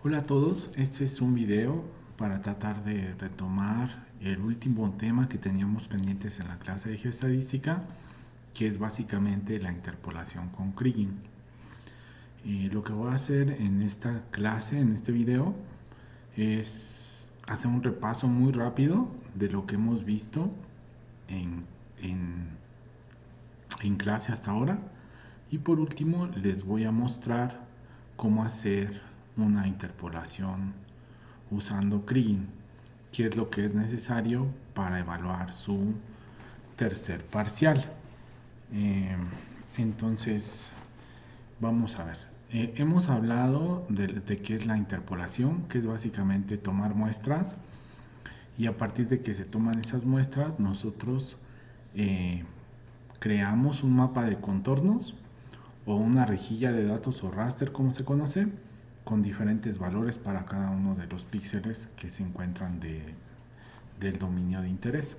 Hola a todos, este es un video para tratar de retomar el último tema que teníamos pendientes en la clase de geoestadística, que es básicamente la interpolación con Kriging. Lo que voy a hacer en esta clase, en este video, es hacer un repaso muy rápido de lo que hemos visto en, en, en clase hasta ahora, y por último les voy a mostrar cómo hacer una interpolación usando Kriging, que es lo que es necesario para evaluar su tercer parcial. Eh, entonces, vamos a ver. Hemos hablado de qué es la interpolación, que es básicamente tomar muestras y a partir de que se toman esas muestras, nosotros eh, creamos un mapa de contornos o una rejilla de datos o raster, como se conoce, con diferentes valores para cada uno de los píxeles que se encuentran del dominio de interés.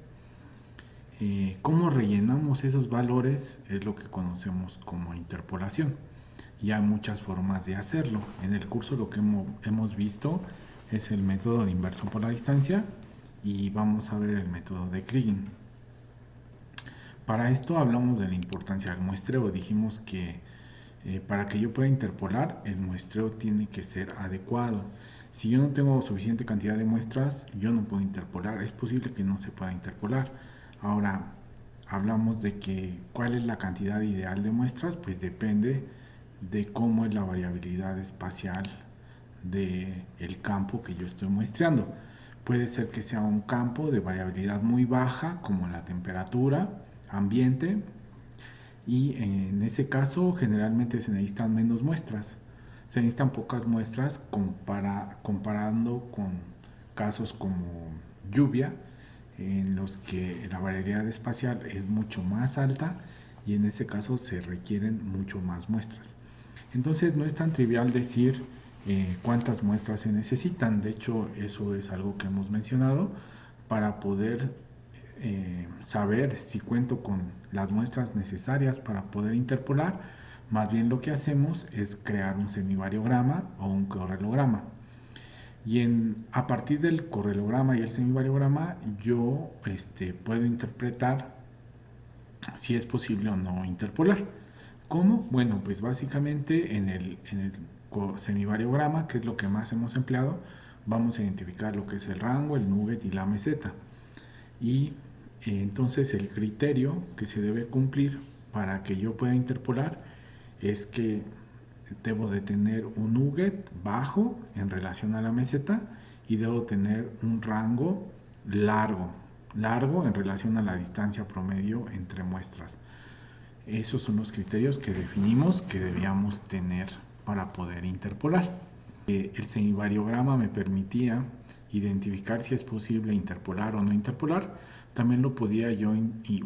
¿Cómo rellenamos esos valores? Es lo que conocemos como interpolación. Y hay muchas formas de hacerlo. En el curso lo que hemos visto es el método de inverso por la distancia y vamos a ver el método de Kriging. Para esto hablamos de la importancia del muestreo. Dijimos que para que yo pueda interpolar, el muestreo tiene que ser adecuado. Si yo no tengo suficiente cantidad de muestras, yo no puedo interpolar. Es posible que no se pueda interpolar. Ahora, hablamos de que cuál es la cantidad ideal de muestras, pues depende de cómo es la variabilidad espacial del campo que yo estoy muestreando. Puede ser que sea un campo de variabilidad muy baja, como la temperatura ambiente, y en ese caso generalmente se necesitan menos muestras. Se necesitan pocas muestras comparando con casos como lluvia, en los que la variabilidad espacial es mucho más alta y en ese caso se requieren mucho más muestras. Entonces no es tan trivial decir cuántas muestras se necesitan. De hecho, eso es algo que hemos mencionado para poder saber si cuento con las muestras necesarias para poder interpolar. Más bien lo que hacemos es crear un semivariograma o un correlograma. Y a partir del correlograma y el semivariograma yo puedo interpretar si es posible o no interpolar. ¿Cómo? Bueno, pues básicamente en el semivariograma, que es lo que más hemos empleado, vamos a identificar lo que es el rango, el nugget y la meseta. Y entonces el criterio que se debe cumplir para que yo pueda interpolar es que debo de tener un nugget bajo en relación a la meseta y debo tener un rango largo en relación a la distancia promedio entre muestras. Esos son los criterios que definimos que debíamos tener para poder interpolar. El semivariograma me permitía identificar si es posible interpolar o no interpolar. También lo podía yo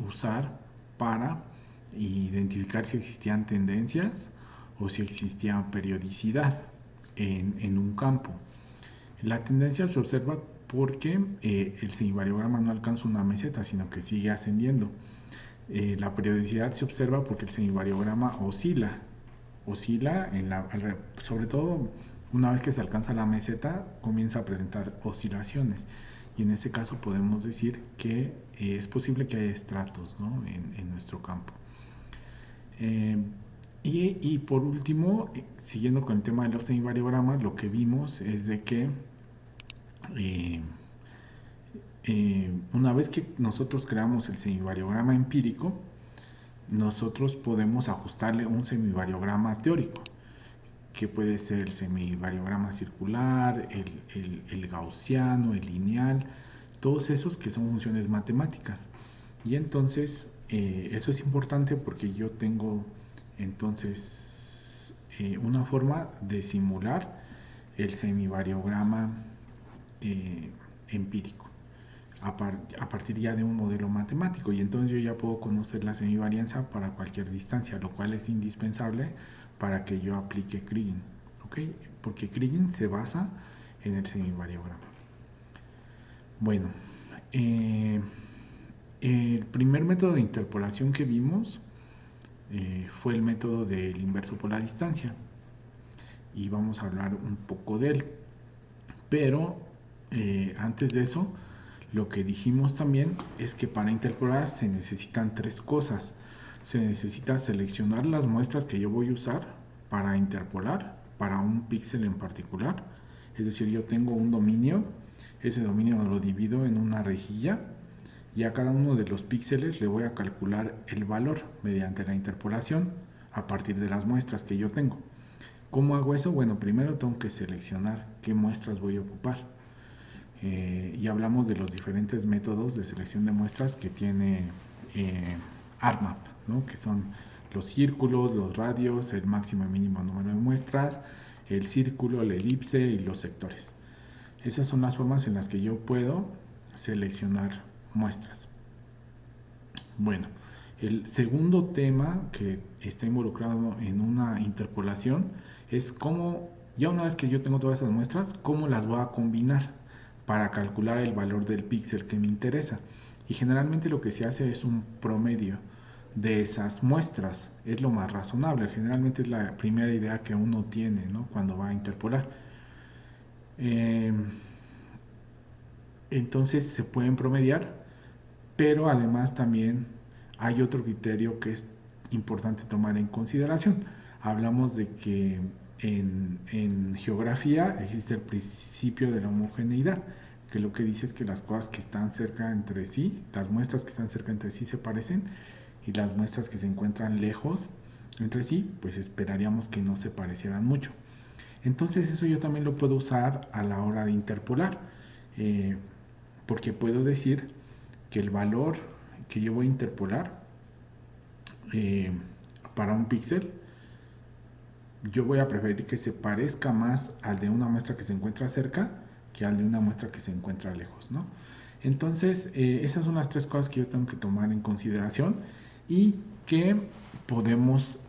usar para identificar si existían tendencias o si existía periodicidad en un campo. La tendencia se observa porque el semivariograma no alcanza una meseta, sino que sigue ascendiendo. La periodicidad se observa porque el semivariograma oscila sobre todo una vez que se alcanza la meseta comienza a presentar oscilaciones y en ese caso podemos decir que es posible que haya estratos, ¿no? en nuestro campo. Y por último, siguiendo con el tema de los semivariogramas, lo que vimos es de que eh, una vez que nosotros creamos el semivariograma empírico, nosotros podemos ajustarle un semivariograma teórico, que puede ser el semivariograma circular, el gaussiano, el lineal, todos esos que son funciones matemáticas. Y entonces eso es importante porque yo tengo entonces una forma de simular el semivariograma empírico a partir ya de un modelo matemático, y entonces yo ya puedo conocer la semivarianza para cualquier distancia, lo cual es indispensable para que yo aplique Kriging, ¿ok? Porque Kriging se basa en el semivariograma. Bueno, el primer método de interpolación que vimos fue el método del inverso por la distancia y vamos a hablar un poco de él. Pero antes de eso, lo que dijimos también es que para interpolar se necesitan tres cosas. Se necesita seleccionar las muestras que yo voy a usar para interpolar, para un píxel en particular. Es decir, yo tengo un dominio, ese dominio lo divido en una rejilla y a cada uno de los píxeles le voy a calcular el valor mediante la interpolación a partir de las muestras que yo tengo. ¿Cómo hago eso? Bueno, primero tengo que seleccionar qué muestras voy a ocupar. Y hablamos de los diferentes métodos de selección de muestras que tiene ArcMap, ¿no? Que son los círculos, los radios, el máximo y mínimo número de muestras, el círculo, la elipse y los sectores. Esas son las formas en las que yo puedo seleccionar muestras. Bueno, el segundo tema que está involucrado en una interpolación es cómo, ya una vez que yo tengo todas esas muestras, cómo las voy a combinar para calcular el valor del píxel que me interesa. Y generalmente lo que se hace es un promedio de esas muestras. Es lo más razonable. Generalmente es la primera idea que uno tiene, ¿no?, cuando va a interpolar. Entonces se pueden promediar, pero además también hay otro criterio que es importante tomar en consideración. Hablamos de que en geografía existe el principio de la homogeneidad, que lo que dice es que las cosas que están cerca entre sí, las muestras que están cerca entre sí se parecen, y las muestras que se encuentran lejos entre sí, pues esperaríamos que no se parecieran mucho. Entonces eso yo también lo puedo usar a la hora de interpolar, porque puedo decir que el valor que yo voy a interpolar eh, para un píxel, yo voy a preferir que se parezca más al de una muestra que se encuentra cerca que al de una muestra que se encuentra lejos, ¿no? Entonces, esas son las tres cosas que yo tengo que tomar en consideración y que podemos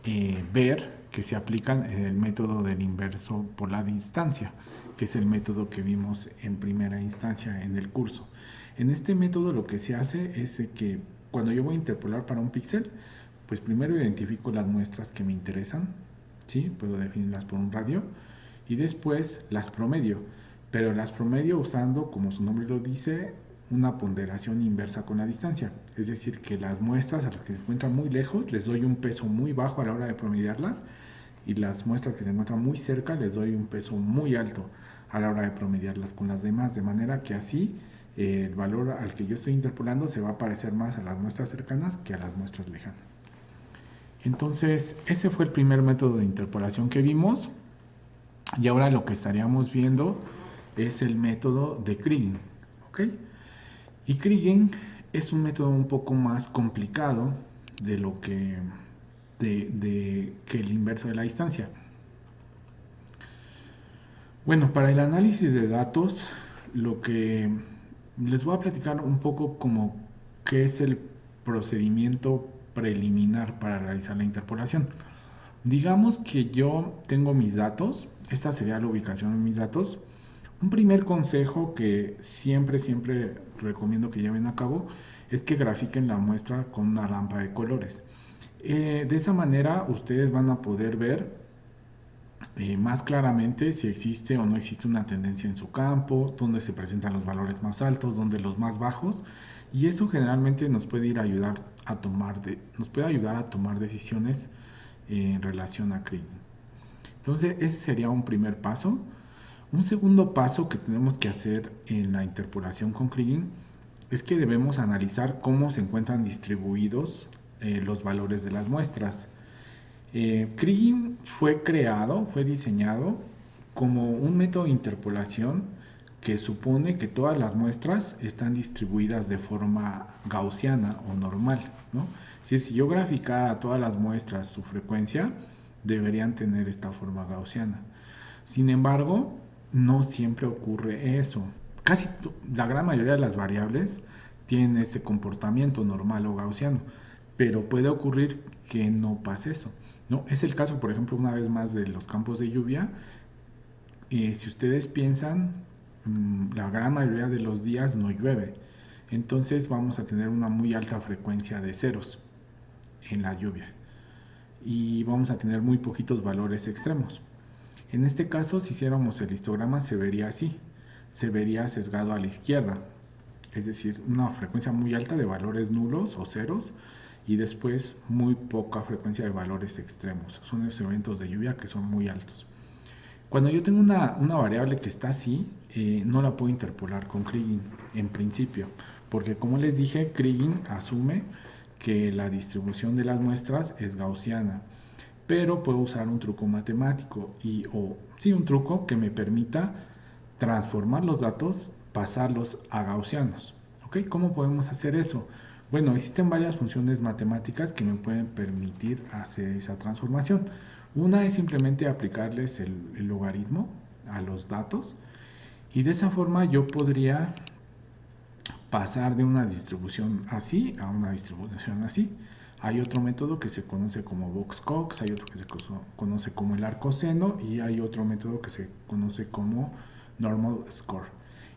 ver que se aplican en el método del inverso por la distancia, que es el método que vimos en primera instancia en el curso. En este método lo que se hace es que cuando yo voy a interpolar para un píxel, pues primero identifico las muestras que me interesan, ¿sí? Puedo definirlas por un radio y después las promedio, pero las promedio usando, como su nombre lo dice, una ponderación inversa con la distancia. Es decir, que las muestras a las que se encuentran muy lejos les doy un peso muy bajo a la hora de promediarlas y las muestras que se encuentran muy cerca les doy un peso muy alto a la hora de promediarlas con las demás, de manera que así el valor al que yo estoy interpolando se va a parecer más a las muestras cercanas que a las muestras lejanas. Entonces, ese fue el primer método de interpolación que vimos. Y ahora lo que estaríamos viendo es el método de Kriging, ¿ok? Y Kriging es un método un poco más complicado de lo que, que el inverso de la distancia. Bueno, para el análisis de datos, lo que les voy a platicar un poco como qué es el procedimiento preliminar para realizar la interpolación. Digamos que yo tengo mis datos, esta sería la ubicación de mis datos. Un primer consejo que siempre recomiendo que lleven a cabo es que grafiquen la muestra con una lámpara de colores. De esa manera ustedes van a poder ver más claramente si existe o no existe una tendencia en su campo, dónde se presentan los valores más altos, dónde los más bajos, y eso generalmente nos puede nos puede ayudar a tomar decisiones en relación a Kriging. Entonces ese sería un primer paso. Un segundo paso que tenemos que hacer en la interpolación con Kriging es que debemos analizar cómo se encuentran distribuidos los valores de las muestras. Kriging fue diseñado como un método de interpolación que supone que todas las muestras están distribuidas de forma gaussiana o normal, ¿no? Si yo graficara todas las muestras su frecuencia, deberían tener esta forma gaussiana. Sin embargo, no siempre ocurre eso. Casi la gran mayoría de las variables tienen este comportamiento normal o gaussiano, pero puede ocurrir que no pase eso, ¿no? Es el caso, por ejemplo, una vez más de los campos de lluvia. Si ustedes piensan, la gran mayoría de los días no llueve, entonces vamos a tener una muy alta frecuencia de ceros en la lluvia y vamos a tener muy poquitos valores extremos. En este caso, si hiciéramos el histograma, se vería así. se vería sesgado a la izquierda, es decir, una frecuencia muy alta de valores nulos o ceros y después muy poca frecuencia de valores extremos. Son esos eventos de lluvia que son muy altos. Cuando yo tengo una variable que está así, no la puedo interpolar con Kriging en principio, porque como les dije, Kriging asume que la distribución de las muestras es gaussiana, pero puedo usar un truco matemático un truco que me permita transformar los datos, pasarlos a gaussianos. ¿Ok? ¿Cómo podemos hacer eso? Bueno, existen varias funciones matemáticas que me pueden permitir hacer esa transformación. Una es simplemente aplicarles el logaritmo a los datos y de esa forma yo podría pasar de una distribución así a una distribución así. Hay otro método que se conoce como Box-Cox, hay otro que se conoce como el arcoseno y hay otro método que se conoce como Normal Score.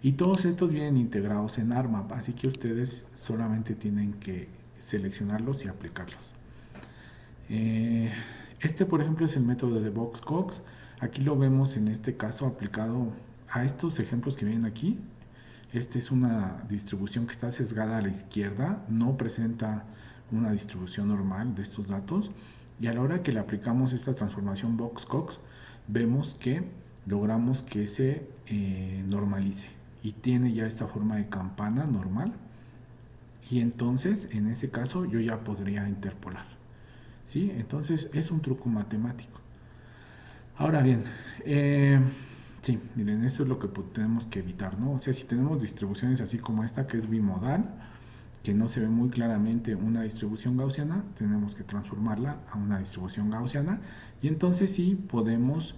Y todos estos vienen integrados en ARMAP, así que ustedes solamente tienen que seleccionarlos y aplicarlos. Este, por ejemplo, es el método de Box-Cox. Aquí lo vemos en este caso aplicado a estos ejemplos que vienen aquí. Esta es una distribución que está sesgada a la izquierda, no presenta una distribución normal de estos datos. Y a la hora que le aplicamos esta transformación Box-Cox, vemos que logramos que se normalice y tiene ya esta forma de campana normal. Y entonces, en ese caso, yo ya podría interpolar. ¿Sí? Entonces, es un truco matemático. Ahora bien, sí, miren, eso es lo que tenemos que evitar, ¿no? O sea, si tenemos distribuciones así como esta, que es bimodal, que no se ve muy claramente una distribución gaussiana, tenemos que transformarla a una distribución gaussiana y entonces sí podemos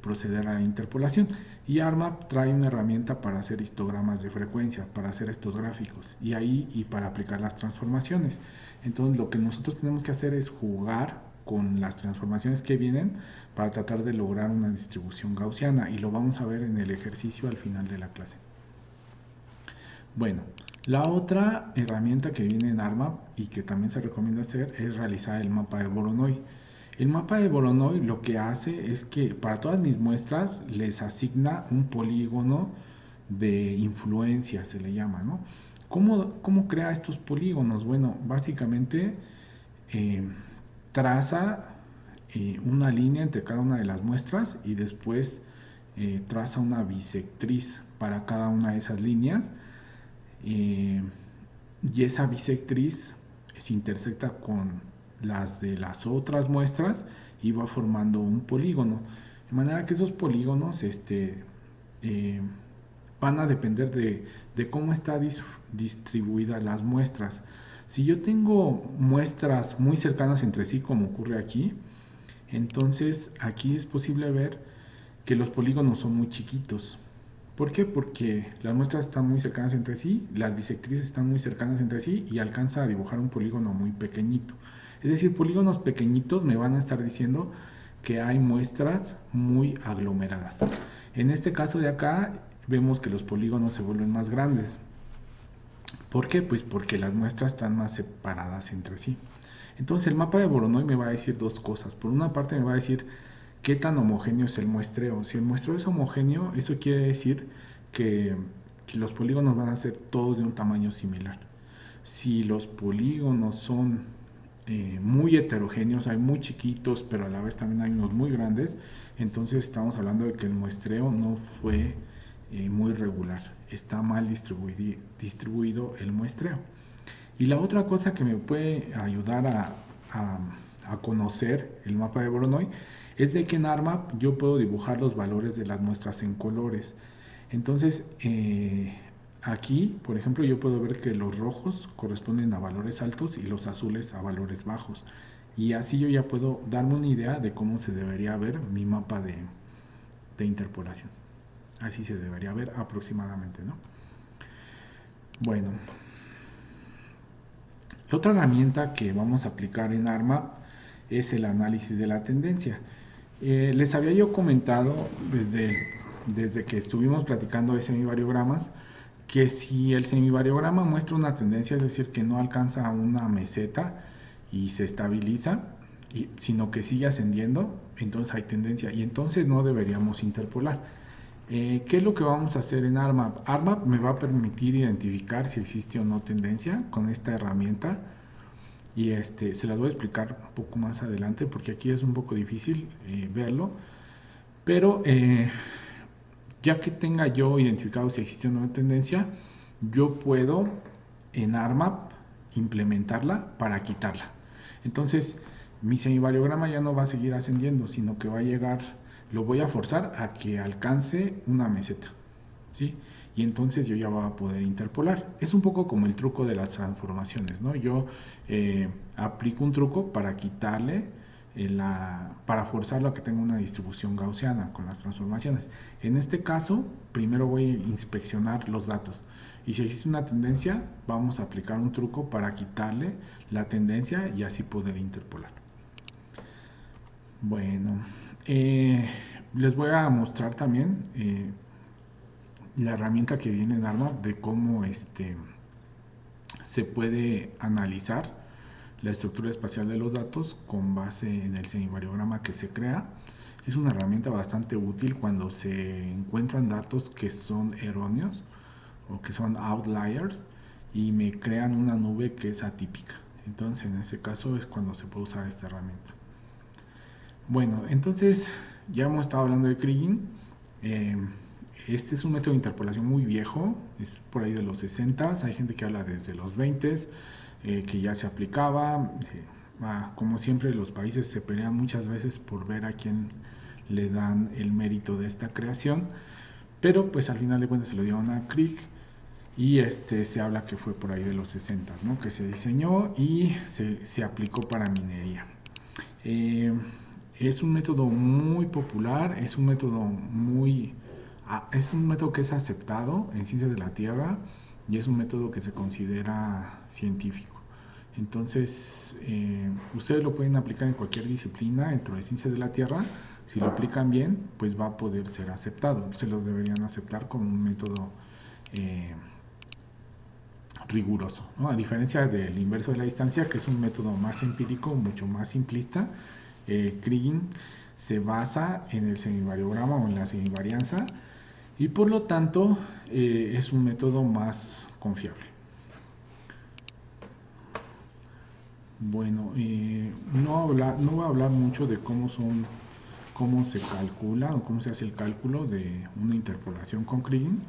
proceder a la interpolación. Y ARMAP trae una herramienta para hacer histogramas de frecuencia, para hacer estos gráficos y para aplicar las transformaciones. Entonces lo que nosotros tenemos que hacer es jugar con las transformaciones que vienen para tratar de lograr una distribución gaussiana y lo vamos a ver en el ejercicio al final de la clase. Bueno, la otra herramienta que viene en ARMAP y que también se recomienda hacer es realizar el mapa de Voronoi. El mapa de Voronoi lo que hace es que para todas mis muestras les asigna un polígono de influencia, se le llama, ¿no? ¿Cómo crea estos polígonos? Bueno, básicamente traza una línea entre cada una de las muestras y después traza una bisectriz para cada una de esas líneas y esa bisectriz se intersecta con las de las otras muestras y va formando un polígono, de manera que esos polígonos van a depender de cómo está distribuidas las muestras. Si yo tengo muestras muy cercanas entre sí, como ocurre aquí, entonces aquí es posible ver que los polígonos son muy chiquitos. ¿Por qué? Porque las muestras están muy cercanas entre sí, las bisectrices están muy cercanas entre sí y alcanza a dibujar un polígono muy pequeñito. Es decir, polígonos pequeñitos me van a estar diciendo que hay muestras muy aglomeradas. En este caso de acá vemos que los polígonos se vuelven más grandes. ¿Por qué? Pues porque las muestras están más separadas entre sí. Entonces el mapa de Voronoi me va a decir dos cosas. Por una parte me va a decir qué tan homogéneo es el muestreo. Si el muestreo es homogéneo, eso quiere decir que los polígonos van a ser todos de un tamaño similar. Si los polígonos son muy heterogéneos, hay muy chiquitos, pero a la vez también hay unos muy grandes, entonces estamos hablando de que el muestreo no fue muy regular, está mal distribuido el muestreo. Y la otra cosa que me puede ayudar a conocer el mapa de Voronoi es de que en ARMAP yo puedo dibujar los valores de las muestras en colores. Entonces, aquí, por ejemplo, yo puedo ver que los rojos corresponden a valores altos y los azules a valores bajos. Y así yo ya puedo darme una idea de cómo se debería ver mi mapa de interpolación. Así se debería ver aproximadamente, ¿no? Bueno, la otra herramienta que vamos a aplicar en ARMAP es el análisis de la tendencia. Les había yo comentado desde que estuvimos platicando de semivariogramas que si el semivariograma muestra una tendencia, es decir, que no alcanza una meseta y se estabiliza, sino que sigue ascendiendo, entonces hay tendencia y entonces no deberíamos interpolar. ¿Qué es lo que vamos a hacer en ARMAP? ARMAP me va a permitir identificar si existe o no tendencia con esta herramienta, y se las voy a explicar un poco más adelante porque aquí es un poco difícil verlo, pero ya que tenga yo identificado si existe o no tendencia, yo puedo en ARMAP implementarla para quitarla. Entonces mi semivariograma ya no va a seguir ascendiendo, sino que va a llegar, lo voy a forzar a que alcance una meseta, ¿sí? Y entonces yo ya voy a poder interpolar. Es un poco como el truco de las transformaciones, ¿no? Yo aplico un truco para quitarle para forzarlo a que tenga una distribución gaussiana con las transformaciones. En este caso, primero voy a inspeccionar los datos. Y si existe una tendencia, vamos a aplicar un truco para quitarle la tendencia y así poder interpolar. Bueno, les voy a mostrar también la herramienta que viene en ARMAP de cómo se puede analizar la estructura espacial de los datos con base en el semivariograma que se crea. Es una herramienta bastante útil cuando se encuentran datos que son erróneos o que son outliers y me crean una nube que es atípica. Entonces en ese caso es cuando se puede usar esta herramienta. Bueno, entonces ya hemos estado hablando de Kriging. Este es un método de interpolación muy viejo, es por ahí de los 60, hay gente que habla desde los 20, que ya se aplicaba. Como siempre, los países se pelean muchas veces por ver a quién le dan el mérito de esta creación, pero pues al final de cuentas se lo dieron a Krieg y se habla que fue por ahí de los 60, ¿no? Que se diseñó y se aplicó para minería. Es un método muy popular, es un método que es aceptado en ciencias de la Tierra y es un método que se considera científico. Entonces, ustedes lo pueden aplicar en cualquier disciplina dentro de ciencias de la Tierra. Si lo aplican bien, pues va a poder ser aceptado. Se los deberían aceptar como un método riguroso, ¿no? A diferencia del inverso de la distancia, que es un método más empírico, mucho más simplista. Kriging se basa en el semivariograma o en la semivarianza y por lo tanto es un método más confiable. Bueno, no voy a hablar mucho de cómo se calcula o cómo se hace el cálculo de una interpolación con Kriging,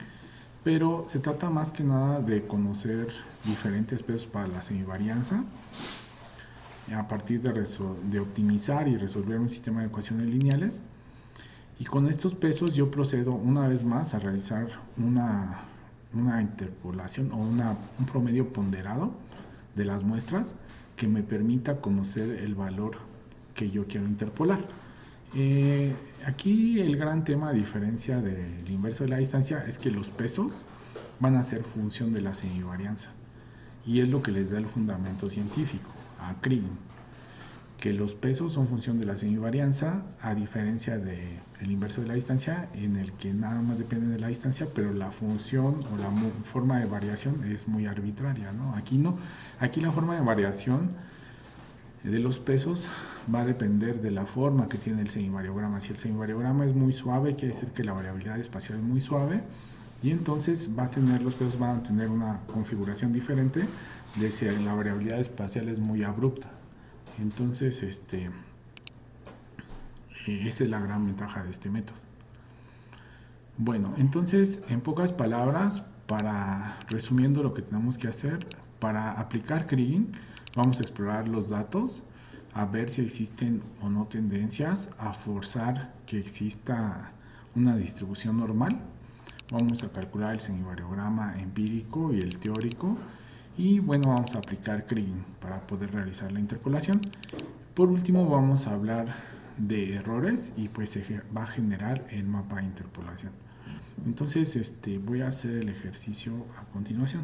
pero se trata más que nada de conocer diferentes pesos para la semivarianza a partir de optimizar y resolver un sistema de ecuaciones lineales. Y con estos pesos yo procedo una vez más a realizar una interpolación o un promedio ponderado de las muestras que me permita conocer el valor que yo quiero interpolar. Aquí el gran tema, a diferencia del inverso de la distancia, es que los pesos van a ser función de la semivarianza y es lo que les da el fundamento científico a Kriging, que los pesos son función de la semivarianza, a diferencia del inverso de la distancia, en el que nada más depende de la distancia, pero la función o la forma de variación es muy arbitraria, ¿no? Aquí no, aquí la forma de variación de los pesos va a depender de la forma que tiene el semivariograma. Si el semivariograma es muy suave, quiere decir que la variabilidad espacial es muy suave, y entonces los pesos van a tener una configuración diferente de si la variabilidad espacial es muy abrupta. Entonces, esa es la gran ventaja de este método. Bueno, entonces, en pocas palabras, resumiendo lo que tenemos que hacer, para aplicar Kriging, vamos a explorar los datos, a ver si existen o no tendencias, a forzar que exista una distribución normal. Vamos a calcular el semivariograma empírico y el teórico. Y bueno, vamos a aplicar Kriging para poder realizar la interpolación. Por último, vamos a hablar de errores y pues se va a generar el mapa de interpolación. Entonces, voy a hacer el ejercicio a continuación.